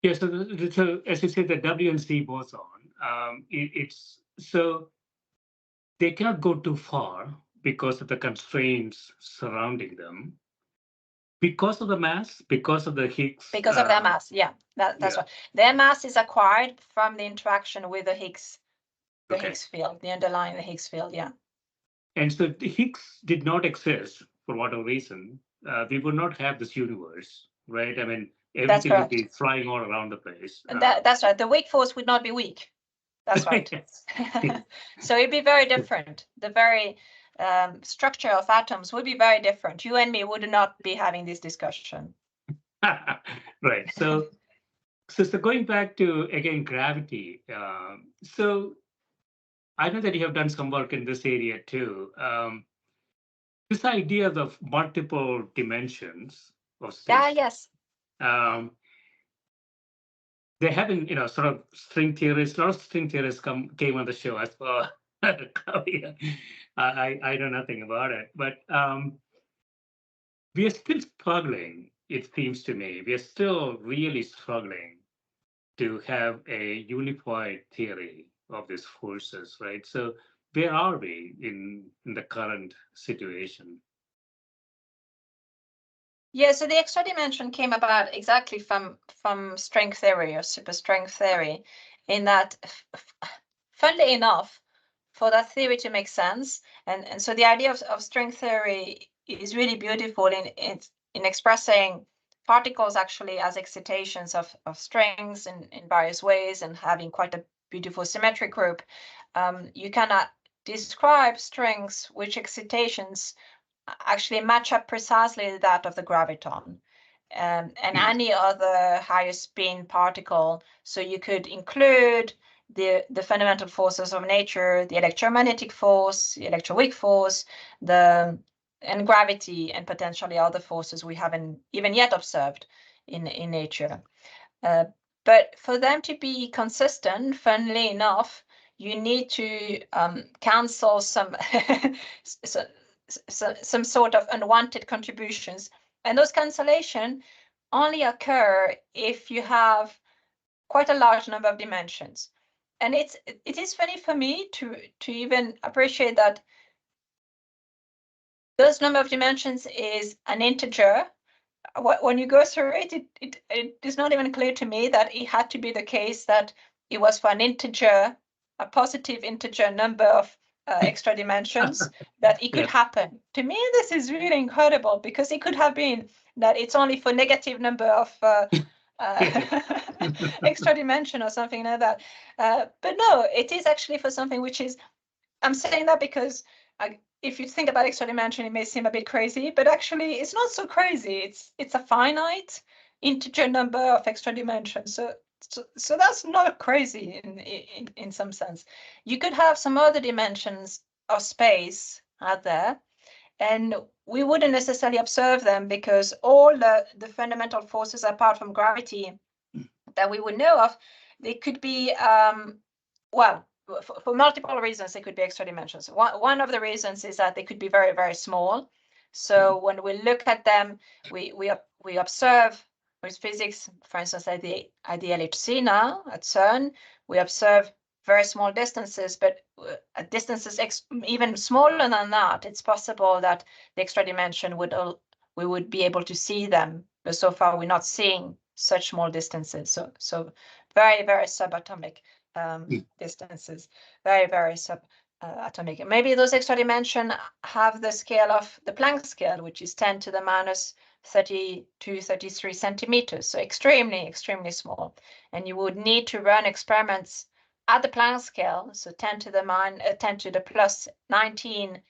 Yeah, so as you said, the W and C boson, it's so they cannot go too far because of the constraints surrounding them, because of the mass, because of the Higgs. Because of their mass, yeah, that's Yeah. right. Their mass is acquired from the interaction with the Higgs field, the underlying Higgs field, yeah. And so the Higgs did not exist for whatever reason. We would not have this universe, right? I mean, everything would be flying all around the place. And that's right. The weak force would not be weak. That's right. So it'd be very different. The very structure of atoms would be very different. You and me would not be having this discussion. Right. So going back to, again, gravity. So I know that you have done some work in this area too. This idea of multiple dimensions of space. Yeah, yes. They have been, sort of string theorists. A lot of string theorists came on the show as well. Claudia. I know nothing about it, but we are still struggling. It seems to me we are still really struggling to have a unified theory of these forces, right? So where are we in the current situation? Yeah, so the extra dimension came about exactly from string theory or superstring theory, in that, funnily enough, for that theory to make sense, and so the idea of string theory is really beautiful in expressing particles actually as excitations of strings in various ways, and having quite a beautiful symmetric group. You cannot describe strings which excitations actually match up precisely that of the graviton and any other higher spin particle. So you could include the fundamental forces of nature, the electromagnetic force, the electroweak force, and gravity, and potentially other forces we haven't even yet observed in nature. But for them to be consistent, funnily enough, you need to cancel some some sort of unwanted contributions, and those cancellations only occur if you have quite a large number of dimensions. And it is funny for me to even appreciate that those number of dimensions is an integer. When you go through it, it is not even clear to me that it had to be the case that it was for an integer, a positive integer number of extra dimensions, that it could happen. To me, this is really incredible, because it could have been that it's only for negative number of extra dimension or something like that. But no, it is actually for something which is, I'm saying that because if you think about extra dimension, it may seem a bit crazy, but actually it's not so crazy. It's a finite integer number of extra dimensions. So that's not crazy in some sense. You could have some other dimensions of space out there, and we wouldn't necessarily observe them, because all the fundamental forces apart from gravity that we would know of, they could be, well, for multiple reasons, they could be extra dimensions. One of the reasons is that they could be very, very small. So when we look at them, we observe with physics, for instance, at the LHC now at CERN, we observe very small distances, but at distances even smaller than that, it's possible that the extra dimension we would be able to see them. But so far, we're not seeing such small distances. So very, very subatomic distances, very, very subatomic. Maybe those extra dimensions have the scale of the Planck scale, which is 10 to the minus 32, 33 centimeters. So extremely, extremely small. And you would need to run experiments at the Planck scale, so 10 to the plus 19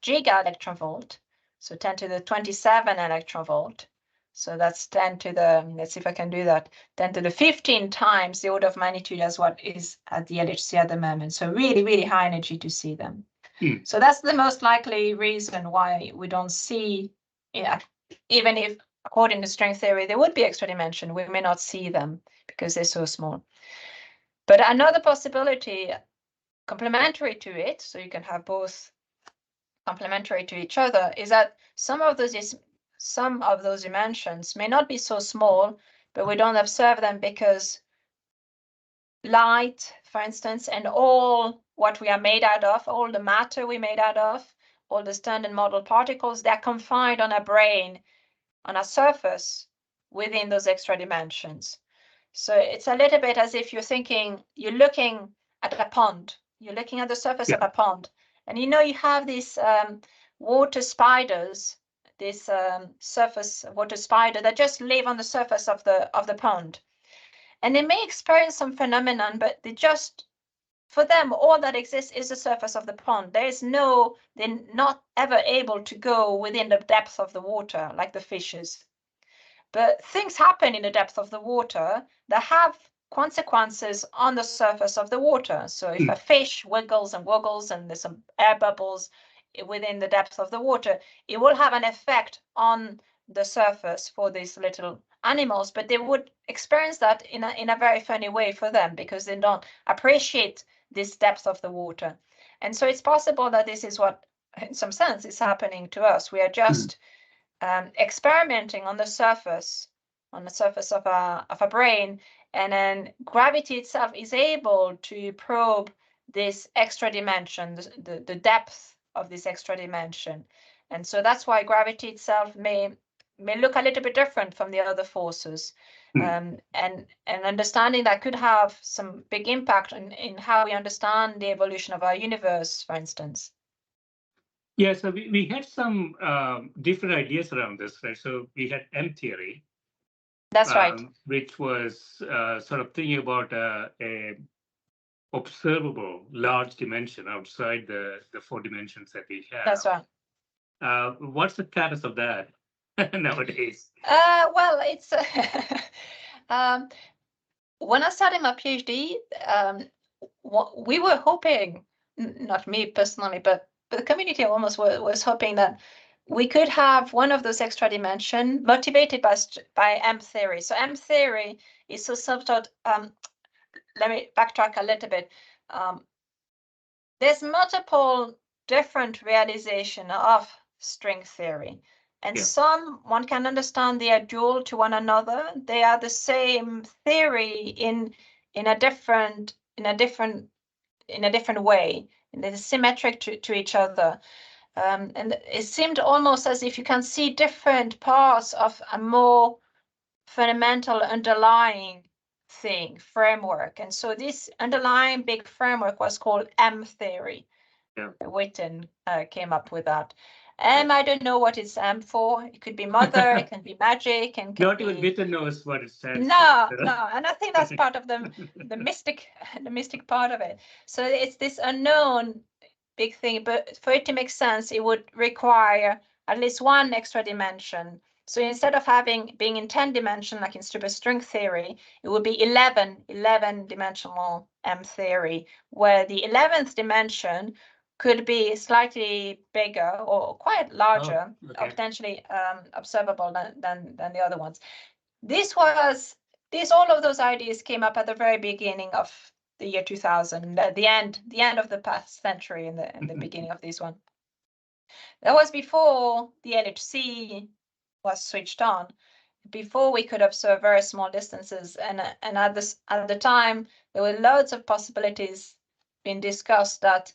giga electron volt, so 10 to the 27 electron volt. So that's 10 to the, let's see if I can do that, 10 to the 15 times the order of magnitude as what is at the LHC at the moment. So really, really high energy to see them. So that's the most likely reason why we don't see, even if according to string theory, there would be extra dimension, we may not see them because they're so small. But another possibility complementary to it, so you can have both complementary to each other, is that some of those dimensions may not be so small but we don't observe them because light, for instance, and all what we are made out of, all the matter we're made out of, all the standard model particles, they're confined on a brain, on a surface within those extra dimensions. So it's a little bit as if you're looking at a pond, you're looking at the surface of a pond, and you have these water spiders, this surface water spider that just live on the surface of the pond. And they may experience some phenomenon, but for them, all that exists is the surface of the pond. They're not ever able to go within the depth of the water like the fishes. But things happen in the depth of the water that have consequences on the surface of the water. So if a fish wiggles and woggles and there's some air bubbles within the depth of the water, it will have an effect on the surface for these little animals, but they would experience that in a very funny way for them because they don't appreciate this depth of the water. And so it's possible that this is what, in some sense, is happening to us. We are just experimenting on the surface of a brain, and then gravity itself is able to probe this extra dimension, the depth of this extra dimension. And so that's why gravity itself may look a little bit different from the other forces. And understanding that could have some big impact in how we understand the evolution of our universe, for instance. Yeah, so we had some different ideas around this, right? So we had M theory. That's right. Which was sort of thinking about a observable large dimension outside the 4 dimensions that we have. That's right. What's the status of that nowadays? Well, it's when I started my PhD, we were hoping, not me personally, but the community almost was hoping that we could have one of those extra dimension motivated by M theory. So M theory is so sort of, let me backtrack a little bit. There's multiple different realization of string theory. And one can understand they are dual to one another. They are the same theory in a different way. And they're symmetric to each other. And it seemed almost as if you can see different parts of a more fundamental underlying framework. And so this underlying big framework was called M theory. Witten came up with that. I don't know what it's M for. It could be mother, it can be magic, and not even Witten knows what it stands for. No, and I think that's part of the mystic part of it. So it's this unknown big thing, but for it to make sense, it would require at least one extra dimension. So instead of being in 10 dimension, like in string theory, it would be 11 dimensional M theory, where the 11th dimension could be slightly bigger or quite larger, or potentially observable than the other ones. All of those ideas came up at the very beginning of the year 2000, the end of the past century, and the beginning of this one. That was before the LHC was switched on, before we could observe very small distances, and at the time there were loads of possibilities being discussed that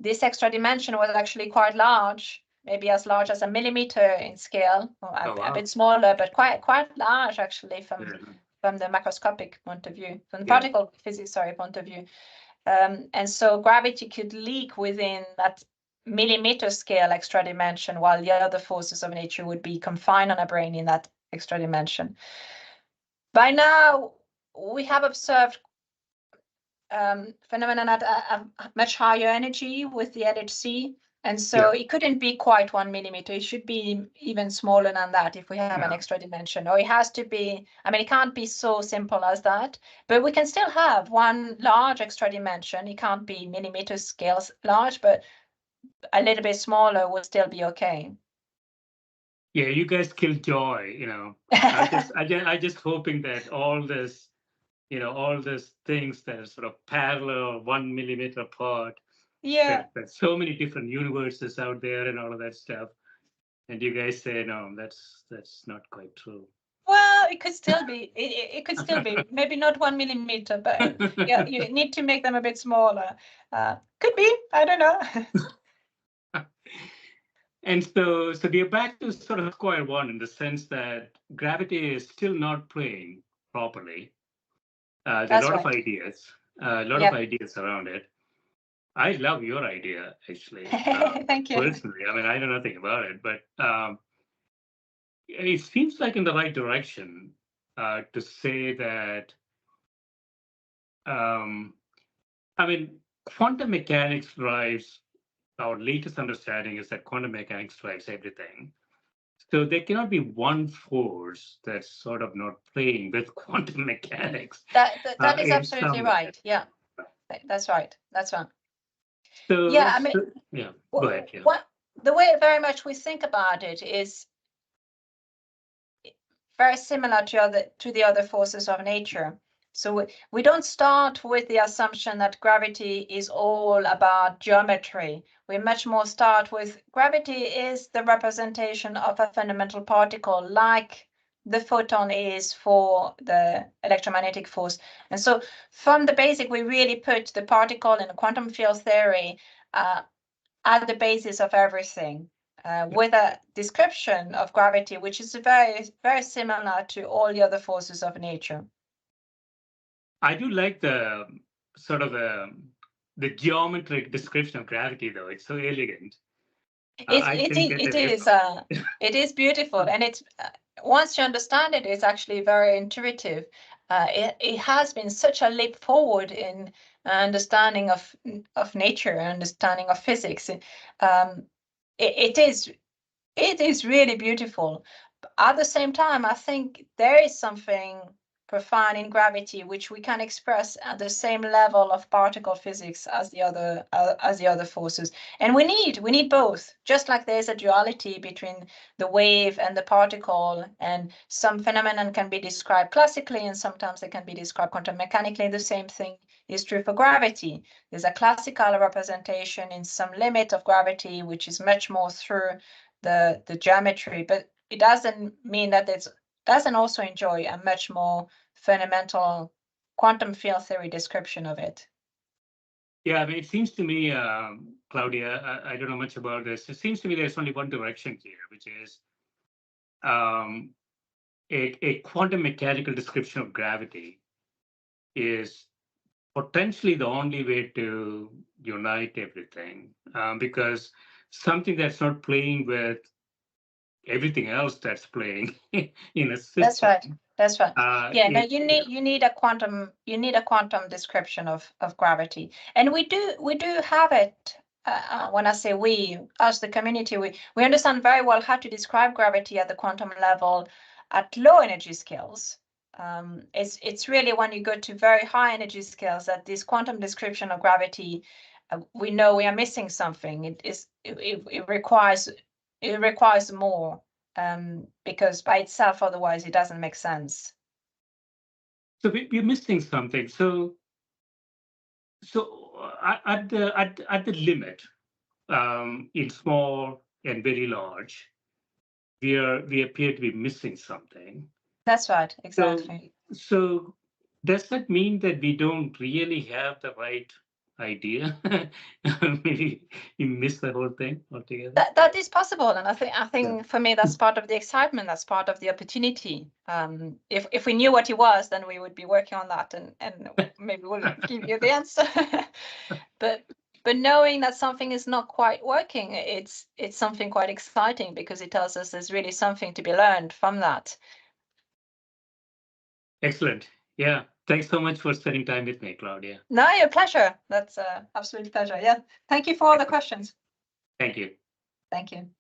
this extra dimension was actually quite large, maybe as large as a millimeter in scale, or a bit smaller, but quite large actually from the macroscopic point of view, from the particle physics point of view. And so gravity could leak within that millimeter scale extra dimension, while the other forces of nature would be confined on a brain in that extra dimension. By now, we have observed phenomena at a much higher energy with the LHC, and so it couldn't be quite 1 millimeter. It should be even smaller than that if we have an extra dimension, or it has to be, it can't be so simple as that, but we can still have one large extra dimension. It can't be millimeter scales large, but a little bit smaller would still be okay. Yeah, you guys killed joy, I just hoping that all this, all these things that are sort of parallel 1 millimeter apart. There's so many different universes out there and all of that stuff. And you guys say, no, that's not quite true. Well, it could still be. It could still be. Maybe not 1 millimeter, but yeah, you need to make them a bit smaller. Could be. I don't know. And so we are back to sort of square one in the sense that gravity is still not playing properly. There are a That's lot of right. ideas, around it. I love your idea, actually. Thank you. Personally, I mean, I know nothing about it, but it seems like in the right direction to say that. I mean, quantum mechanics drives. Our latest understanding is that quantum mechanics drives everything. So there cannot be one force that's sort of not playing with quantum mechanics. That is In absolutely some way. right. Yeah, that's right. That's right. So, Yeah, I mean, yeah, go ahead. Yeah. what the way very much we think about it is very similar to the other forces of nature. So we don't start with the assumption that gravity is all about geometry. We much more start with gravity is the representation of a fundamental particle, like the photon is for the electromagnetic force. And so from the basic, we really put the particle in quantum field theory at the basis of everything. With a description of gravity, which is very, very similar to all the other forces of nature. I do like the sort of the geometric description of gravity, though. It's so elegant. It is beautiful, and it's once you understand it, it's actually very intuitive. It has been such a leap forward in understanding of nature, understanding of physics. It is really beautiful. At the same time, I think there is something profound in gravity which we can express at the same level of particle physics as the other forces, and we need both. Just like there's a duality between the wave and the particle, and some phenomenon can be described classically and sometimes they can be described quantum mechanically. The same thing is true for gravity. There's a classical representation in some limit of gravity which is much more through the geometry, but it doesn't mean that it doesn't also enjoy a much more fundamental quantum field theory description of it. Yeah, I mean, it seems to me, Claudia, I don't know much about this. It seems to me there's only one direction here, which is a quantum mechanical description of gravity is potentially the only way to unite everything, because something that's not playing with everything else that's playing in a system. That's right. That's right. Yeah, no, you need a quantum description of gravity, and we do have it. When I say we, as the community, we understand very well how to describe gravity at the quantum level at low energy scales. It's really when you go to very high energy scales that this quantum description of gravity, we know we are missing something. It requires more. Because by itself, otherwise, it doesn't make sense. So we're missing something. So at the limit, in small and very large, we appear to be missing something. That's right, exactly. So does that mean that we don't really have the right idea? Maybe you miss the whole thing altogether. That is possible, and I think for me that's part of the excitement. That's part of the opportunity. If we knew what it was, then we would be working on that, and maybe we'll give you the answer. But knowing that something is not quite working, it's something quite exciting because it tells us there's really something to be learned from that. Excellent. Yeah. Thanks so much for spending time with me, Claudia. No, your pleasure. That's absolute pleasure. Yeah. Thank you for all the questions. Thank you. Thank you.